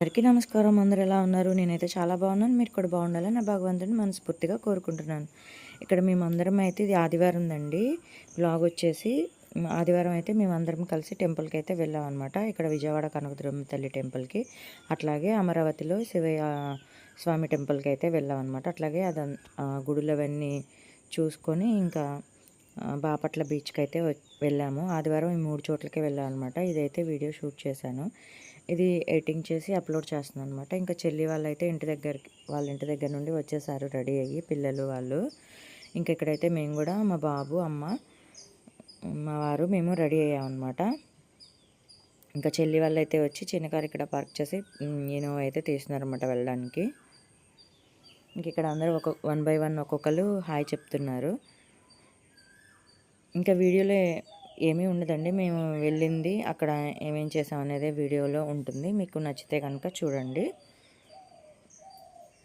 అందరికీ నమస్కారం. అందరూ ఎలా ఉన్నారు? నేనైతే చాలా బాగున్నాను. మీరు కూడా బాగుండాలని నా భగవంతుడిని మనస్ఫూర్తిగా కోరుకుంటున్నాను. ఇక్కడ మేమందరం అయితే ఇది ఆదివారం దండి. వ్లాగ్ వచ్చేసి ఆదివారం అయితే మేమందరం కలిసి టెంపుల్కి అయితే వెళ్ళామన్నమాట. ఇక్కడ విజయవాడ కనకదుర్గమ్మ తల్లి టెంపుల్కి, అట్లాగే అమరావతిలో శివయ్య స్వామి టెంపుల్కి అయితే వెళ్ళామన్నమాట. అట్లాగే గుడులు అవన్నీ చూసుకొని ఇంకా బాపట్ల బీచ్కి అయితే వెళ్ళాము. ఆదివారం ఈ 3 చోట్లకే వెళ్ళామన్నమాట. ఇదైతే వీడియో షూట్ చేశాను. ఇది ఎడిటింగ్ చేసి అప్లోడ్ చేస్తున్నాను అనమాట. ఇంకా చెల్లి వాళ్ళైతే వాళ్ళ ఇంటి దగ్గర నుండి వచ్చేసారు రెడీ అయ్యి, పిల్లలు వాళ్ళు. ఇంకా ఇక్కడైతే మేము కూడా మా బాబు, అమ్మ, మా వారు మేము రెడీ అయ్యామన్నమాట. ఇంకా చెల్లి వాళ్ళు అయితే వచ్చి చిన్న కారు ఇక్కడ పార్క్ చేసి ఇనోవా అయితే తీస్తున్నారన్నమాట వెళ్ళడానికి. ఇంక ఇక్కడ అందరూ 1 బై 1 ఒక్కొక్కరు హాయ్ చెప్తున్నారు. ఇంకా వీడియోలో ఏమీ ఉండదండి, మేము వెళ్ళింది అక్కడ ఏమేం చేసాం అనేది వీడియోలో ఉంటుంది, మీకు నచ్చితే కనుక చూడండి.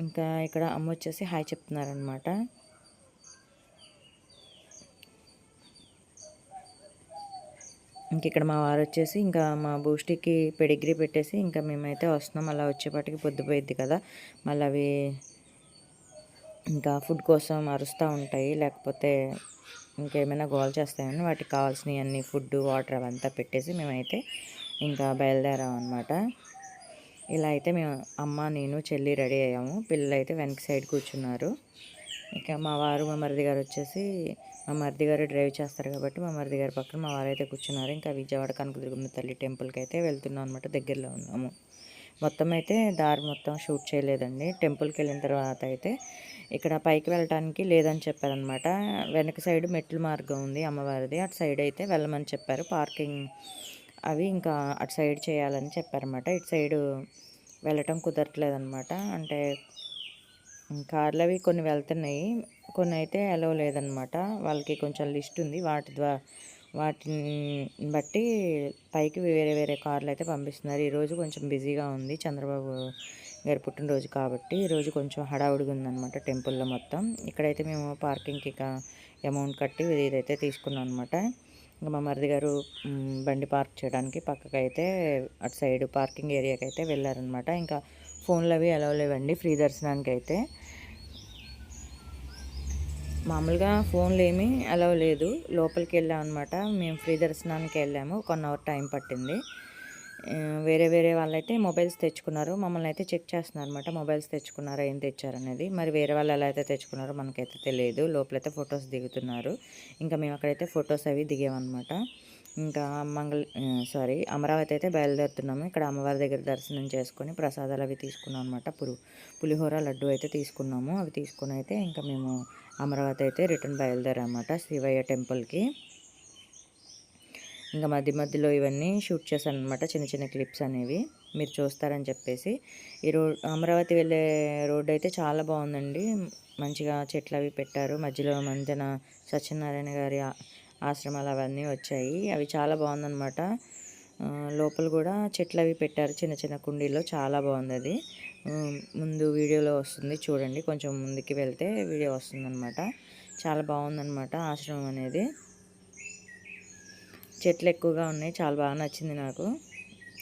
ఇంకా ఇక్కడ అమ్మ వచ్చేసి హాయ్ చెప్తున్నారనమాట. ఇంక ఇక్కడ మా వారు వచ్చేసి ఇంకా మా బూస్టికి పెడిగ్రీ పెట్టేసి ఇంకా మేమైతే వస్తున్నాం. అలా వచ్చేపాటికి పొద్దుపోయిద్ది కదా, మళ్ళీ అవి ఇంకా ఫుడ్ కోసం అరుస్తూ ఉంటాయి, లేకపోతే ఇంకేమైనా గోల్ చేస్తాయని వాటికి కావాల్సినవి అన్ని ఫుడ్, వాటర్ అవంతా పెట్టేసి మేమైతే ఇంకా బయలుదేరాం అనమాట. ఇలా అయితే మేము అమ్మ, నేను, చెల్లి రెడీ అయ్యాము. పిల్లలు అయితే వెనక సైడ్ కూర్చున్నారు. ఇక మా వారు, మా మరిది గారు వచ్చేసి, మా మరిది గారు డ్రైవ్ చేస్తారు కాబట్టి మా మరిది గారి పక్కన మా వారు అయితే కూర్చున్నారు. ఇంకా విజయవాడ కనకదుర్గమ్మ తల్లి టెంపుల్కి అయితే వెళ్తున్నాం అనమాట. దగ్గరలో ఉన్నాము. మొత్తం అయితే దారి మొత్తం షూట్ చేయలేదండి. టెంపుల్కి వెళ్ళిన తర్వాత అయితే ఇక్కడ పైకి వెళ్ళటానికి లేదని చెప్పారనమాట. వెనక సైడ్ మెట్లు మార్గం ఉంది అమ్మవారిది, అటు సైడ్ అయితే వెళ్ళమని చెప్పారు. పార్కింగ్ అవి ఇంకా అటు సైడ్ చేయాలని చెప్పారన్నమాట. ఇటు సైడు వెళ్ళటం కుదరట్లేదన్నమాట. అంటే కార్లు అవి కొన్ని వెళ్తున్నాయి, కొన్ని అయితే అలౌ లేదనమాట. వాళ్ళకి కొంచెం లిస్ట్ ఉంది, వాటిని బట్టి పైకి వేరే వేరే కార్లు అయితే పంపిస్తున్నారు. ఈరోజు కొంచెం బిజీగా ఉంది, చంద్రబాబు గారి పుట్టినరోజు కాబట్టి ఈరోజు కొంచెం హడావుడిగా ఉందన్నమాట టెంపుల్లో మొత్తం. ఇక్కడైతే మేము పార్కింగ్కి అమౌంట్ కట్టి ఇదైతే తీసుకున్నాం అనమాట. ఇంకా మా మరిది గారు బండి పార్క్ చేయడానికి పక్కకైతే అటు సైడ్ పార్కింగ్ ఏరియాకి అయితే వెళ్ళారనమాట. ఇంకా ఫోన్లు అవి అలౌ లేవండి ఫ్రీ దర్శనానికి అయితే. మామూలుగా ఫోన్లు ఏమీ అలౌ లేదు. లోపలికి వెళ్ళాం అనమాట. మేము ఫ్రీ దర్శనానికి వెళ్ళాము. 1 అవర్ టైం పట్టింది. వేరే వేరే వాళ్ళైతే మొబైల్స్ తెచ్చుకున్నారు. మమ్మల్ని అయితే చెక్ చేస్తున్నారు అనమాట, మొబైల్స్ తెచ్చుకున్నారా, ఏం తెచ్చారనేది. మరి వేరే వాళ్ళు ఎలా అయితే తెచ్చుకున్నారో మనకైతే తెలియదు. లోపలైతే ఫొటోస్ దిగుతున్నారు. ఇంకా మేము అక్కడైతే ఫొటోస్ అవి దిగామన్నమాట. ఇంకా అమరావతి అయితే బయలుదేరుతున్నాము. ఇక్కడ అమ్మవారి దగ్గర దర్శనం చేసుకొని ప్రసాదాలు అవి తీసుకున్నాం అనమాట. పులిహోర, లడ్డు అయితే తీసుకున్నాము. అవి తీసుకుని అయితే ఇంకా మేము అమరావతి అయితే రిటర్న్ బయలుదేరామన్నమాట శివయ్య టెంపుల్కి. ఇంకా మధ్య మధ్యలో ఇవన్నీ షూట్ చేశాను అనమాట, చిన్న చిన్న క్లిప్స్ అనేవి మీరు చూస్తారని చెప్పేసి. ఈ అమరావతి వెళ్ళే రోడ్డు అయితే చాలా బాగుందండి. మంచిగా చెట్లు అవి పెట్టారు. మధ్యలో మంతెన సత్యనారాయణ గారి ఆశ్రమాలు అవన్నీ వచ్చాయి. అవి చాలా బాగుందన్నమాట. లోపల కూడా చెట్లు అవి పెట్టారు చిన్న చిన్న కుండీల్లో, చాలా బాగుంది అది. ముందు వీడియోలో వస్తుంది చూడండి, కొంచెం ముందుకి వెళ్తే వీడియో వస్తుందన్నమాట. చాలా బాగుందన్నమాట ఆశ్రమం అనేది. చెట్లు ఎక్కువగా ఉన్నాయి, చాలా బాగా నచ్చింది నాకు.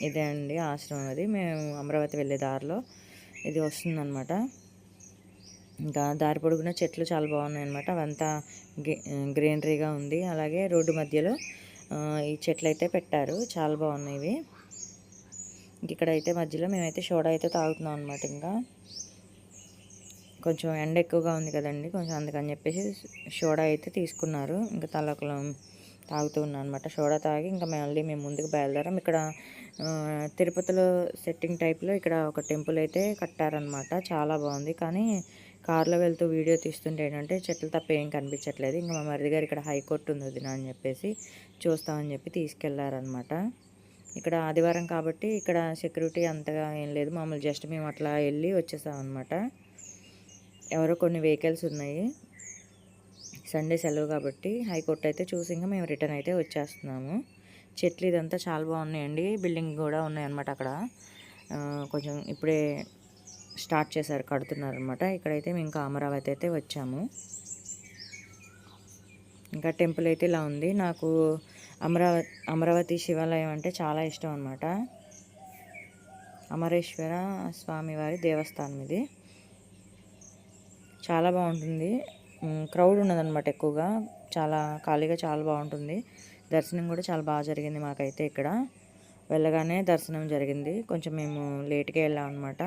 ఇదే అండి ఆశ్రమం అది. మేము అమరావతి వెళ్ళే దారిలో ఇది వస్తుందన్నమాట. ఇంకా దారి పొడుగున చెట్లు చాలా బాగున్నాయి అన్నమాట. అవంతా గ్రీనరీగా ఉంది. అలాగే రోడ్డు మధ్యలో ఈ చెట్లు అయితే పెట్టారు, చాలా బాగున్నాయి ఇవి. ఇక్కడైతే మధ్యలో మేమైతే సోడా అయితే తాగుతున్నాం అనమాట. ఇంకా కొంచెం ఎండ ఎక్కువగా ఉంది కదండి, కొంచెం అందుకని చెప్పేసి సోడా అయితే తీసుకున్నారు. ఇంకా తలకలం తాగుతూ ఉన్నాను అనమాట. సోడా తాగి ఇంకా మళ్ళీ మేము ముందుకు బయలుదేరాం. ఇక్కడ తిరుపతిలో సెట్టింగ్ టైప్లో ఇక్కడ ఒక టెంపుల్ అయితే కట్టారనమాట, చాలా బాగుంది. కానీ కార్లో వెళ్తూ వీడియో తీస్తుంటే ఏంటంటే చెట్లు తప్ప ఏం కనిపించట్లేదు. ఇంకా మా మరిది గారు ఇక్కడ హైకోర్టు ఉంది వదినా అని చెప్పేసి చూస్తామని చెప్పి తీసుకెళ్లారనమాట. ఇక్కడ ఆదివారం కాబట్టి ఇక్కడ సెక్యూరిటీ అంతగా ఏం లేదు, మామూలు జస్ట్ మేము అట్లా వెళ్ళి వచ్చేసాం అనమాట. ఎవరో కొన్ని వెహికల్స్ ఉన్నాయి, సండే సెలవు కాబట్టి హైకోర్టు అయితే చూసి ఇంకా మేము రిటర్న్ అయితే వచ్చేస్తున్నాము. చెట్లు ఇదంతా చాలా బాగున్నాయండి. బిల్డింగ్ కూడా ఉన్నాయన్నమాట అక్కడ. కొంచెం ఇప్పుడే స్టార్ట్ చేశారు, కడుతున్నారనమాట. ఇక్కడైతే మేము ఇంకా అమరావతి అయితే వచ్చాము. ఇంకా టెంపుల్ అయితే ఇలా ఉంది. నాకు అమరావతి శివాలయం అంటే చాలా ఇష్టం అనమాట. అమరేశ్వర స్వామివారి దేవస్థానం ఇది. చాలా బాగుంటుంది. క్రౌడ్ ఉన్నదన్నమాట ఎక్కువగా, చాలా ఖాళీగా చాలా బాగుంటుంది. దర్శనం కూడా చాలా బాగా జరిగింది మాకైతే. ఇక్కడ వెళ్ళగానే దర్శనం జరిగింది. కొంచెం మేము లేట్గా వెళ్ళాం అనమాట.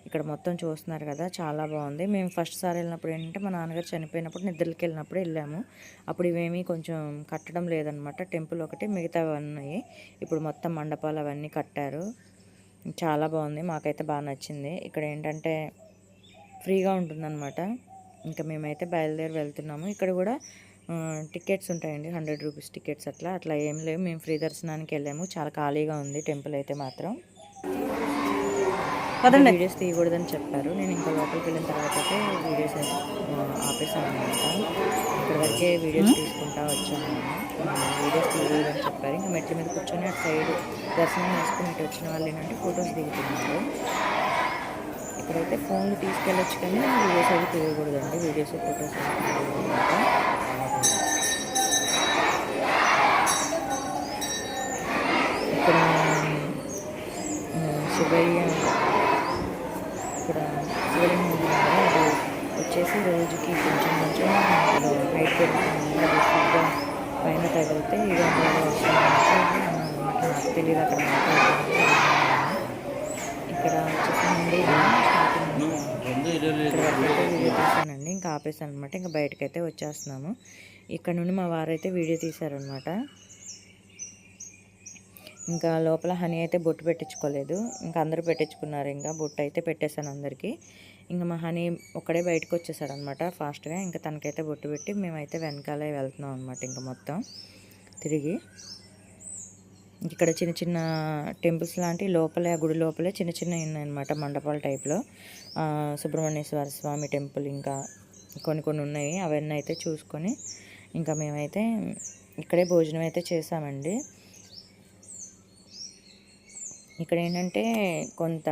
ఇక్కడ మొత్తం చూస్తున్నారు కదా, చాలా బాగుంది. మేము ఫస్ట్ సారి వెళ్ళినప్పుడు ఏంటంటే మా నాన్నగారు చనిపోయినప్పుడు నిద్రకి వెళ్ళినప్పుడు వెళ్ళాము. అప్పుడు ఇవేమీ కొంచెం కట్టడం లేదనమాట, టెంపుల్ ఒకటి, మిగతా ఉన్నాయి. ఇప్పుడు మొత్తం మండపాలు అవన్నీ కట్టారు. చాలా బాగుంది, మాకైతే బాగా నచ్చింది. ఇక్కడ ఏంటంటే ఫ్రీగా ఉంటుందన్నమాట. ఇంకా మేమైతే బయలుదేరి వెళ్తున్నాము. ఇక్కడ కూడా టికెట్స్ ఉంటాయండి, 100 రూపీస్ టికెట్స్. అట్లా ఏం లేవు. మేము ఫ్రీ దర్శనానికి వెళ్ళాము. చాలా ఖాళీగా ఉంది టెంపుల్ అయితే మాత్రం. వీడియోస్ తీయకూడదని చెప్పారు. నేను ఇంకా లోపలికి వెళ్ళిన తర్వాత అయితే వీడియోస్ ఆపేసాను అనమాట. ఇక్కడ వరకే వీడియోస్ తీసుకుంటా వచ్చాను. వీడియోస్ తీయకూడదని చెప్పారు. ఇంకా మెట్ల మీద కూర్చొని అటు సైడ్ దర్శనం చేసుకుని ఇటు వచ్చిన వాళ్ళు ఏంటంటే ఫొటోస్ దిగుతున్నారు. ఇక్కడైతే ఫోన్లు తీసుకెళ్ళొచ్చు కానీ వీడియోస్ అవి తీయకూడదండి. వీడియోస్ ఫొటోస్ అనమాట. ఇక్కడ శివయ్య, ఇక్కడ శివలింగం ఉంది కదా, అది వచ్చేసి రోజుకి కొంచెం కొంచెం హైట్ పెరుగుతుంది. అది ఫుడ్గా పైన తగిలితే ఇది అందులో వస్తుంది. నాకు తెలియదు అక్కడ ఇక్కడ వచ్చేసి ముందు ఇక్కడ వరకు వీడియో తీసానండి. ఇంకా ఆపేసాను అనమాట. ఇంకా బయటకైతే వచ్చేస్తున్నాము. ఇక్కడ నుండి మా వారైతే వీడియో తీశారనమాట. ఇంకా లోపల హనీ అయితే బొట్టు పెట్టించుకోలేదు. ఇంకా అందరూ పెట్టించుకున్నారు. ఇంకా బొట్టు అయితే పెట్టేశాను అందరికీ. ఇంకా మా హనీ ఒక్కడే బయటకు వచ్చేసాడు అనమాట ఫాస్ట్గా. ఇంకా తనకైతే బొట్టు పెట్టి మేమైతే వెనకాలే వెళ్తున్నాం అనమాట. ఇంకా మొత్తం తిరిగి ఇక్కడ చిన్న చిన్న టెంపుల్స్ లాంటి లోపలే, ఆ గుడి లోపలే చిన్న చిన్నవి ఉన్నాయన్నమాట, మండపాల టైప్లో. సుబ్రహ్మణ్యేశ్వర స్వామి టెంపుల్ ఇంకా కొన్ని ఉన్నాయి. అవన్నీ అయితే చూసుకొని ఇంకా మేమైతే ఇక్కడే భోజనం అయితే చేసామండి. ఇక్కడ ఏంటంటే కొంత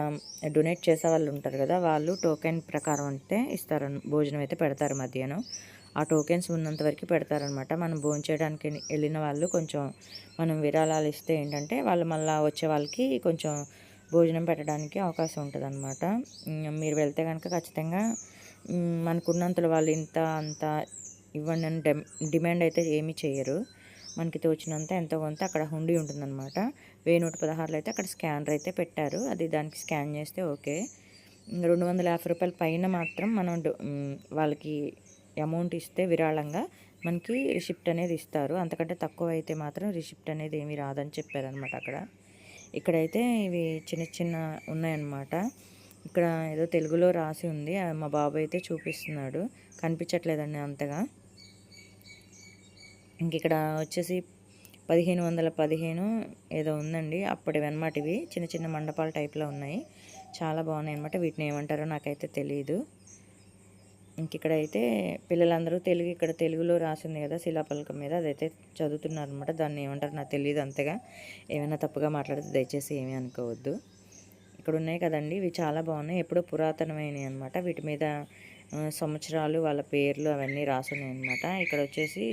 డొనేట్ చేసే వాళ్ళు ఉంటారు కదా, వాళ్ళు టోకెన్ ప్రకారం అంటే ఇస్తారు, భోజనం అయితే పెడతారు మధ్యాహ్నం. ఆ టోకెన్స్ ఉన్నంత వరకు పెడతారనమాట. మనం భోంచేయడానికి వెళ్ళిన వాళ్ళు కొంచెం మనం విరాళాలు ఇస్తే ఏంటంటే వాళ్ళు మళ్ళీ వచ్చే వాళ్ళకి కొంచెం భోజనం పెట్టడానికి అవకాశం ఉంటుంది అనమాట. మీరు వెళ్తే కనుక ఖచ్చితంగా మనకున్నంతలో వాళ్ళు ఇంత అంత ఇవ్వండి అని డిమాండ్ అయితే ఏమీ చేయరు. మనకి తోచినంత ఎంతో కొంత అక్కడ హుండీ ఉంటుందన్నమాట. 1116 అయితే అక్కడ స్కానర్ అయితే పెట్టారు. అది దానికి స్కాన్ చేస్తే ఓకే. 250 రూపాయల పైన మాత్రం మనం వాళ్ళకి అమౌంట్ ఇస్తే విరాళంగా మనకి రిసిప్ట్ అనేది ఇస్తారు. అంతకంటే తక్కువ అయితే మాత్రం రిసిప్ట్ అనేది ఏమీ రాదని చెప్పారనమాట అక్కడ. ఇక్కడైతే ఇవి చిన్న చిన్న ఉన్నాయన్నమాట. ఇక్కడ ఏదో తెలుగులో రాసి ఉంది. మా బాబు అయితే చూపిస్తున్నాడు, కనిపించట్లేదండి అంతగా. ఇంక ఇక్కడ వచ్చేసి 1515 ఏదో ఉందండి, అప్పటివి అనమాట. ఇవి చిన్న చిన్న మండపాల టైప్లో ఉన్నాయి, చాలా బాగున్నాయి అనమాట. వీటిని ఏమంటారో నాకైతే తెలియదు. ఇంక ఇక్కడైతే పిల్లలందరూ తెలుగు, ఇక్కడ తెలుగులో రాసింది కదా శిలాపలకం మీద, అదైతే చదువుతున్నారు అనమాట. దాన్ని ఏమంటారో నాకు తెలియదు అంతగా. ఏమైనా తప్పుగా మాట్లాడితే దయచేసి ఏమీ అనుకోవద్దు. ఇక్కడ ఉన్నాయి కదండి, ఇవి చాలా బాగున్నాయి, ఎప్పుడో పురాతనమైనవి అనమాట. వీటి మీద సంవత్సరాలు, వాళ్ళ పేర్లు అవన్నీ రాసున్నాయి అనమాట. ఇక్కడ వచ్చేసి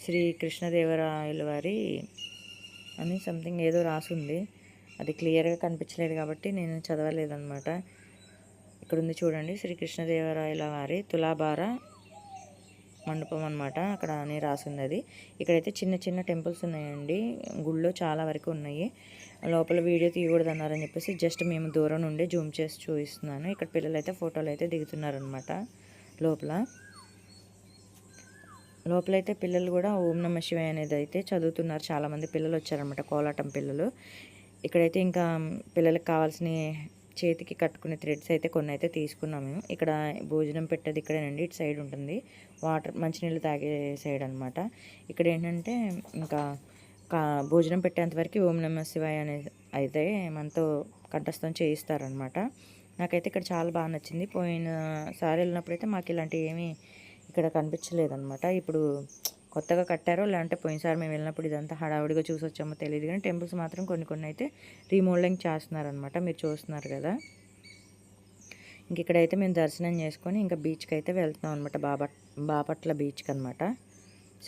శ్రీ కృష్ణదేవరాయల వారి అని సంథింగ్ ఏదో రాసుంది, అది క్లియర్గా కనిపించలేదు కాబట్టి నేను చదవలేదన్నమాట. ఇక్కడ ఉంది చూడండి, శ్రీ కృష్ణదేవరాయల వారి తులాభార మండపం అనమాట, అక్కడ అని రాసింది అది. ఇక్కడైతే చిన్న చిన్న టెంపుల్స్ ఉన్నాయండి, గుళ్ళో చాలా వరకు ఉన్నాయి. లోపల వీడియో తీయకూడదు అన్నారని చెప్పేసి జస్ట్ మేము దూరం నుండి జూమ్ చేసి చూపిస్తున్నాను. ఇక్కడ పిల్లలు అయితే ఫోటోలు అయితే దిగుతున్నారనమాట. లోపలైతే పిల్లలు కూడా ఓం నమః శివాయ అనేది అయితే చదువుతున్నారు. చాలామంది పిల్లలు వచ్చారనమాట, కోలాటం పిల్లలు. ఇక్కడైతే ఇంకా పిల్లలకు కావాల్సిన చేతికి కట్టుకునే థ్రెడ్స్ అయితే కొన్ని అయితే తీసుకున్నాము. ఇక్కడ భోజనం పెట్టేది ఇక్కడేనండి, ఇటు సైడ్ ఉంటుంది, వాటర్ మంచినీళ్ళు తాగే సైడ్ అనమాట. ఇక్కడ ఏంటంటే ఇంకా భోజనం పెట్టేంతవరకు ఓం నమః శివాయ అనేది అయితే మనతో కంఠస్థం చేయిస్తారనమాట. నాకైతే ఇక్కడ చాలా బాగా నచ్చింది. పోయినసారి వెళ్ళినప్పుడైతే మాకు ఇలాంటివి ఏమీ ఇక్కడ కనిపించలేదన్నమాట. ఇప్పుడు కొత్తగా కట్టారో లేదంటే పోయినసారి మేము వెళ్ళినప్పుడు ఇదంతా హడావుడిగా చూసి వచ్చామో తెలియదు, కానీ టెంపుల్స్ మాత్రం కొన్ని అయితే రీమోడలింగ్ చేస్తున్నారనమాట. మీరు చూస్తున్నారు కదా. ఇంక ఇక్కడైతే మేము దర్శనం చేసుకొని ఇంకా బీచ్కి అయితే వెళ్తున్నాం అనమాట, బాపట్ల బీచ్కి అనమాట.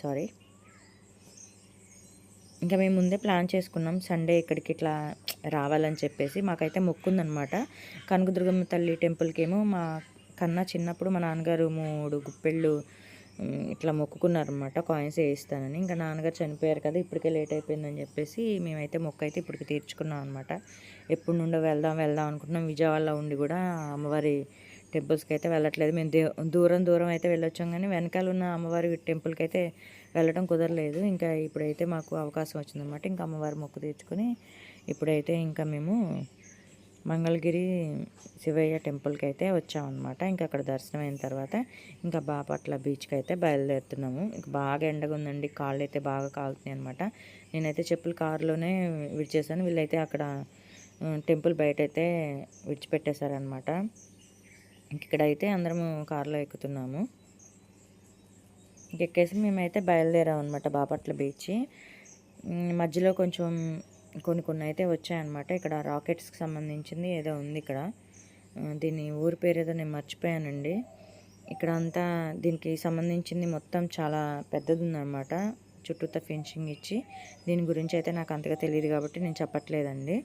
సారీ, ఇంకా మేము ముందే ప్లాన్ చేసుకున్నాం సండే ఇక్కడికి ఇట్లా రావాలని చెప్పేసి. మాకైతే మొక్కుందనమాట. కనకదుర్గమ్మ తల్లి టెంపుల్‌కేమో మా కన్నా చిన్నప్పుడు మా నాన్నగారు 3 గుప్పెళ్ళు ఇట్లా మొక్కుకున్నారనమాట కాయిన్స్ ఏయిస్తానని. ఇంకా నాన్నగారు చనిపోయారు కదా! ఇప్పటికే లేట్ అయిపోయిందని చెప్పేసి మేమైతే మొక్కయితే ఇప్పటికి తీర్చుకున్నాం అనమాట. ఎప్పటి నుండో వెళ్దాం వెళ్దాం అనుకుంటున్నాం. విజయవాడలో ఉండి కూడా అమ్మవారి టెంపుల్స్‌కి అయితే వెళ్ళట్లేదు. మేము దూరం దూరం అయితే వెళ్ళొచ్చాం కానీ వెనకాల ఉన్న అమ్మవారి టెంపుల్‌కి అయితే వెళ్ళడం కుదరలేదు. ఇంకా ఇప్పుడైతే మాకు అవకాశం వచ్చిందనమాట. ఇంకా అమ్మవారి మొక్కు తీర్చుకొని ఇప్పుడైతే ఇంకా మేము మంగళగిరి శివయ్య టెంపుల్కి అయితే వచ్చామన్నమాట. ఇంకా అక్కడ దర్శనం అయిన తర్వాత ఇంకా బాపట్ల బీచ్కి అయితే బయలుదేరుతున్నాము. ఇంకా బాగా ఎండగా ఉందండి, కాళ్ళు అయితే బాగా కాలుతున్నాయి అనమాట. నేనైతే చెప్పులు కారులోనే విడిచేసాను. వీళ్ళైతే అక్కడ టెంపుల్ బయట అయితే విడిచిపెట్టేశారనమాట. ఇక్కడైతే అందరము కారులో ఎక్కుతున్నాము. ఇంకెక్కేసి మేమైతే బయలుదేరాం అనమాట బాపట్ల బీచ్. మధ్యలో కొంచెం కొన్ని అయితే వచ్చాయన్నమాట. ఇక్కడ రాకెట్స్కి సంబంధించింది ఏదో ఉంది ఇక్కడ. దీని ఊరి పేరు ఏదో నేను మర్చిపోయానండి. ఇక్కడ అంతా దీనికి సంబంధించింది మొత్తం చాలా పెద్దది ఉందన్నమాట. చుట్టూతా ఫెన్సింగ్ ఇచ్చి దీని గురించి అయితే నాకు అంతగా తెలియదు కాబట్టి నేను చెప్పట్లేదండి.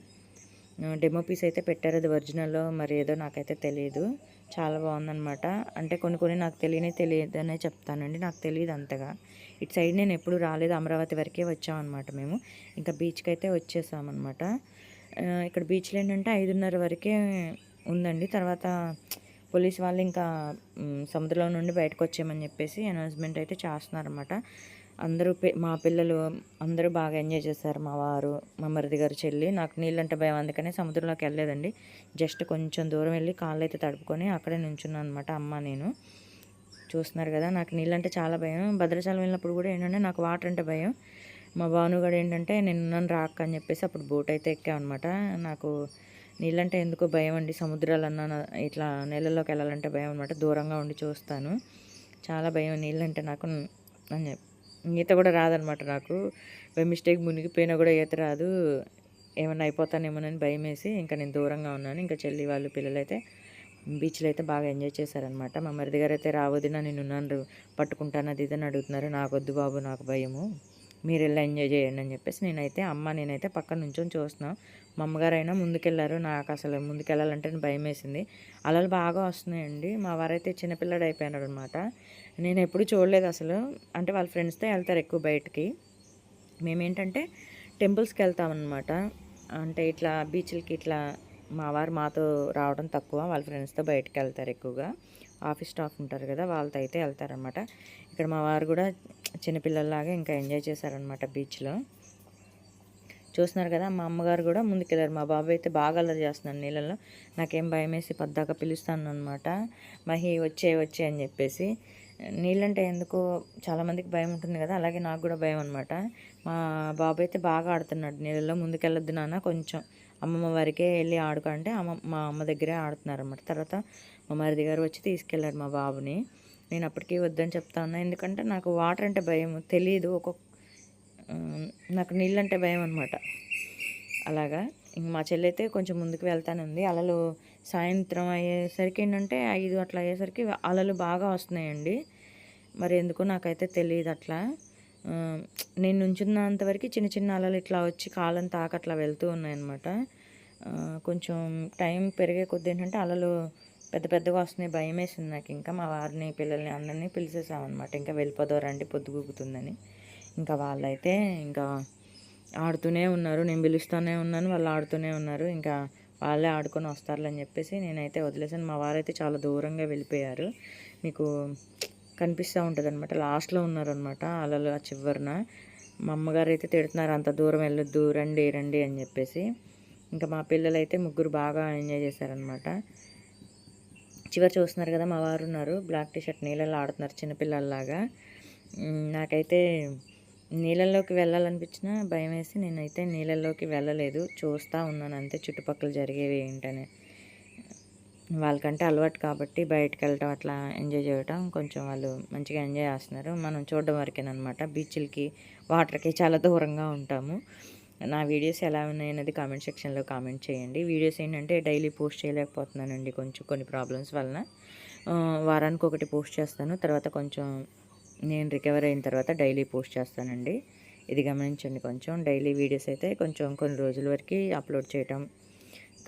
డెమో పీస్ అయితే పెట్టారు, అది ఒరిజినల్లో మరి ఏదో నాకైతే తెలియదు. చాలా బాగుందన్నమాట. అంటే కొన్ని నాకు తెలియదనే చెప్తానండి, నాకు తెలియదు అంతగా. ఇటు సైడ్ నేను ఎప్పుడు రాలేదు, అమరావతి వరకే వచ్చామన్నమాట మేము. ఇంకా బీచ్కి అయితే వచ్చేసామన్నమాట. ఇక్కడ బీచ్లో ఏంటంటే 5:30 వరకే ఉందండి. తర్వాత పోలీస్ వాళ్ళు ఇంకా సముద్రంలో నుండి బయటకు వచ్చేయమని చెప్పేసి అనౌన్స్మెంట్ అయితే చేస్తున్నారన్నమాట. అందరూ మా పిల్లలు అందరూ బాగా ఎంజాయ్ చేశారు. మా వారు, మా మరిది గారు, చెల్లి. నాకు నీళ్ళంటే భయం, అందుకనే సముద్రంలోకి వెళ్ళలేదండి. జస్ట్ కొంచెం దూరం వెళ్ళి కాళ్ళు అయితే తడుపుకొని అక్కడే నుంచున్నాను అనమాట. అమ్మ నేను చూస్తున్నారు కదా, నాకు నీళ్ళంటే చాలా భయం. భద్రాచలం వెళ్ళినప్పుడు కూడా ఏంటంటే నాకు వాటర్ అంటే భయం. మా భానుగాడు ఏంటంటే నేను నన్ను రాక్క అని చెప్పేసి అప్పుడు బోట్ అయితే ఎక్కామన్నమాట. నాకు నీళ్ళంటే ఎందుకో భయం అండి. సముద్రాలన్నా ఇట్లా నీళ్ళలోకి వెళ్ళాలంటే భయం అనమాట. దూరంగా ఉండి చూస్తాను, చాలా భయం నీళ్ళంటే నాకు అని. ఈత కూడా రాదనమాట నాకు. బై మిస్టేక్ మునిగిపోయినా కూడా ఈత రాదు. ఏమన్నా అయిపోతానేమోనని భయం వేసి ఇంకా నేను దూరంగా ఉన్నాను. ఇంకా చెల్లి వాళ్ళు పిల్లలు అయితే బీచ్లో అయితే బాగా ఎంజాయ్ చేశారనమాట. మా మరిది గారు అయితే రావద్దునా నేను నన్ను పట్టుకుంటాను అది ఇదని అడుగుతున్నారు. నాకు వద్దు బాబు, నాకు భయము, మీరు వెళ్ళి ఎంజాయ్ చేయండి అని చెప్పేసి నేనైతే పక్కన నుంచొని చూస్తున్నాను. మా అమ్మగారైనా ముందుకెళ్ళారు. నాకు అసలు ముందుకెళ్ళాలంటే భయం వేసింది. అలలు బాగా వస్తున్నాయండి. మా వారైతే చిన్నపిల్లడు అయిపోయినాడు అనమాట. నేను ఎప్పుడు చూడలేదు అసలు. అంటే వాళ్ళ ఫ్రెండ్స్తో వెళ్తారు ఎక్కువ బయటికి. మేమేంటంటే టెంపుల్స్కి వెళ్తామన్నమాట. అంటే ఇట్లా బీచ్లకి ఇట్లా మా వారు మాతో రావడం తక్కువ. వాళ్ళ ఫ్రెండ్స్తో బయటకు వెళ్తారు ఎక్కువగా. ఆఫీస్ స్టాఫ్ ఉంటారు కదా, వాళ్ళతో అయితే వెళ్తారనమాట. ఇక్కడ మా వారు కూడా చిన్నపిల్లల్లాగా ఇంకా ఎంజాయ్ చేశారనమాట బీచ్లో. చూస్తున్నారు కదా, మా అమ్మగారు కూడా ముందుకెళ్ళారు. మా బాబాయ్ అయితే బాగా అల్లరి చేస్తున్నాను నీళ్ళల్లో. నాకేం భయం వేసి పద్దాక పిలుస్తాను అనమాట, మహి వచ్చే అని చెప్పేసి. నీళ్ళంటే ఎందుకో చాలామందికి భయం ఉంటుంది కదా, అలాగే నాకు కూడా భయం అనమాట. మా బాబాయ్ అయితే బాగా ఆడుతున్నాడు నీళ్ళల్లో. ముందుకెళ్ళొద్దు నాన్న, కొంచెం అమ్మమ్మ వరకే వెళ్ళి ఆడుకుంటే మా అమ్మ దగ్గరే ఆడుతున్నారు అనమాట. తర్వాత మా మరిది గారు వచ్చి తీసుకెళ్ళారు మా బాబుని. నేను అప్పటికీ వద్దని చెప్తా ఉన్నా, ఎందుకంటే నాకు వాటర్ అంటే భయం, తెలియదు. నాకు నీళ్ళంటే భయం అనమాట. అలాగా ఇంక మా చెల్లి అయితే కొంచెం ముందుకు వెళ్తానే ఉంది. అలలు సాయంత్రం అయ్యేసరికి ఏంటంటే 5 అట్లా అయ్యేసరికి అలలు బాగా వస్తున్నాయండి. మరి ఎందుకో నాకైతే తెలియదు అట్లా. నేను నుంచున్నంతవరకు చిన్న చిన్న అలలు ఇట్లా వచ్చి కాళ్ళని తాకట్లా వెళ్తూ ఉన్నాయన్నమాట. కొంచెం టైం పెరిగే కొద్ది ఏంటంటే అలలు పెద్దగా వస్తున్నాయి. భయం వేసింది నాకు. ఇంకా మా వారిని, పిల్లల్ని అందరినీ పిలిచేసామన్నమాట. ఇంకా వెళ్ళిపోదారండి, పొద్దుగూకుతుందని. ఇంకా వాళ్ళైతే ఇంకా ఆడుతూనే ఉన్నారు. నేను పిలుస్తూనే ఉన్నాను, వాళ్ళు ఆడుతూనే ఉన్నారు. ఇంకా వాళ్ళే ఆడుకొని వస్తారులని చెప్పేసి నేనైతే వదిలేసాను. మా వారైతే చాలా దూరంగా వెళ్ళిపోయారు. మీకు కనిపిస్తూ ఉంటుంది అనమాట, లాస్ట్లో ఉన్నారనమాట అలలు ఆ చివరిన. మా అమ్మగారు అయితే తిడుతున్నారు, అంత దూరం వెళ్ళొద్దు, రండి అని చెప్పేసి. ఇంకా మా పిల్లలు అయితే ముగ్గురు బాగా ఎంజాయ్ చేశారనమాట. చివరి చూస్తున్నారు కదా, మా వారు ఉన్నారు బ్లాక్ టీషర్ట్, నీళ్ళల్లో ఆడుతున్నారు చిన్నపిల్లల్లాగా. నాకైతే నీళ్ళల్లోకి వెళ్ళాలనిపించినా భయం వేసి నేనైతే నీళ్ళల్లోకి వెళ్ళలేదు. చూస్తూ ఉన్నాను అంతే చుట్టుపక్కల జరిగేవి ఏంటని. వాళ్ళకంటే అలవాటు కాబట్టి బయటకు వెళ్ళటం, అట్లా ఎంజాయ్ చేయటం, కొంచెం వాళ్ళు మంచిగా ఎంజాయ్ చేస్తున్నారు. మనం చూడడం వరకేనమాట. బీచ్లకి, వాటర్కి చాలా దూరంగా ఉంటాము. నా వీడియోస్ ఎలా ఉన్నాయి అనేది కామెంట్ సెక్షన్లో కామెంట్ చేయండి. వీడియోస్ ఏంటంటే డైలీ పోస్ట్ చేయలేకపోతున్నానండి, కొన్ని ప్రాబ్లమ్స్ వలన. వారానికి ఒకటి పోస్ట్ చేస్తాను. తర్వాత కొంచెం నేను రికవర్ అయిన తర్వాత డైలీ పోస్ట్ చేస్తానండి. ఇది గమనించండి. కొంచెం డైలీ వీడియోస్ అయితే కొంచెం కొన్ని రోజుల వరకు అప్లోడ్ చేయటం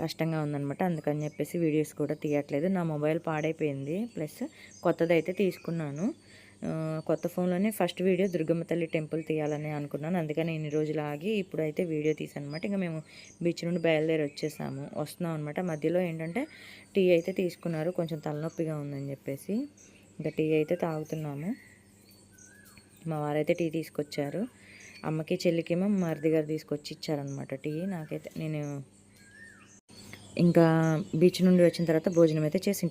కష్టంగా ఉందనమాట. అందుకని చెప్పేసి వీడియోస్ కూడా తీయట్లేదు. నా మొబైల్ పాడైపోయింది, ప్లస్ కొత్తదైతే తీసుకున్నాను. కొత్త ఫోన్లోనే ఫస్ట్ వీడియో దుర్గమ్మ తల్లి టెంపుల్ తీయాలని అనుకున్నాను. అందుకని ఇన్ని రోజులు ఆగి ఇప్పుడైతే వీడియో తీసాను అనమాట. ఇంకా మేము బీచ్ నుండి బయలుదేరి వస్తున్నాం అనమాట. మధ్యలో ఏంటంటే టీ అయితే తీసుకున్నారు, కొంచెం తలనొప్పిగా ఉందని చెప్పేసి ఇంకా టీ అయితే తాగుతున్నాము. మా వారైతే టీ తీసుకొచ్చారు. అమ్మకి చెల్లికేమో మరిది గారు తీసుకొచ్చి ఇచ్చారనమాట టీ. నాకైతే నేను ఇంకా బీచ్ నుండి వచ్చిన తర్వాత భోజనం అయితే చేసి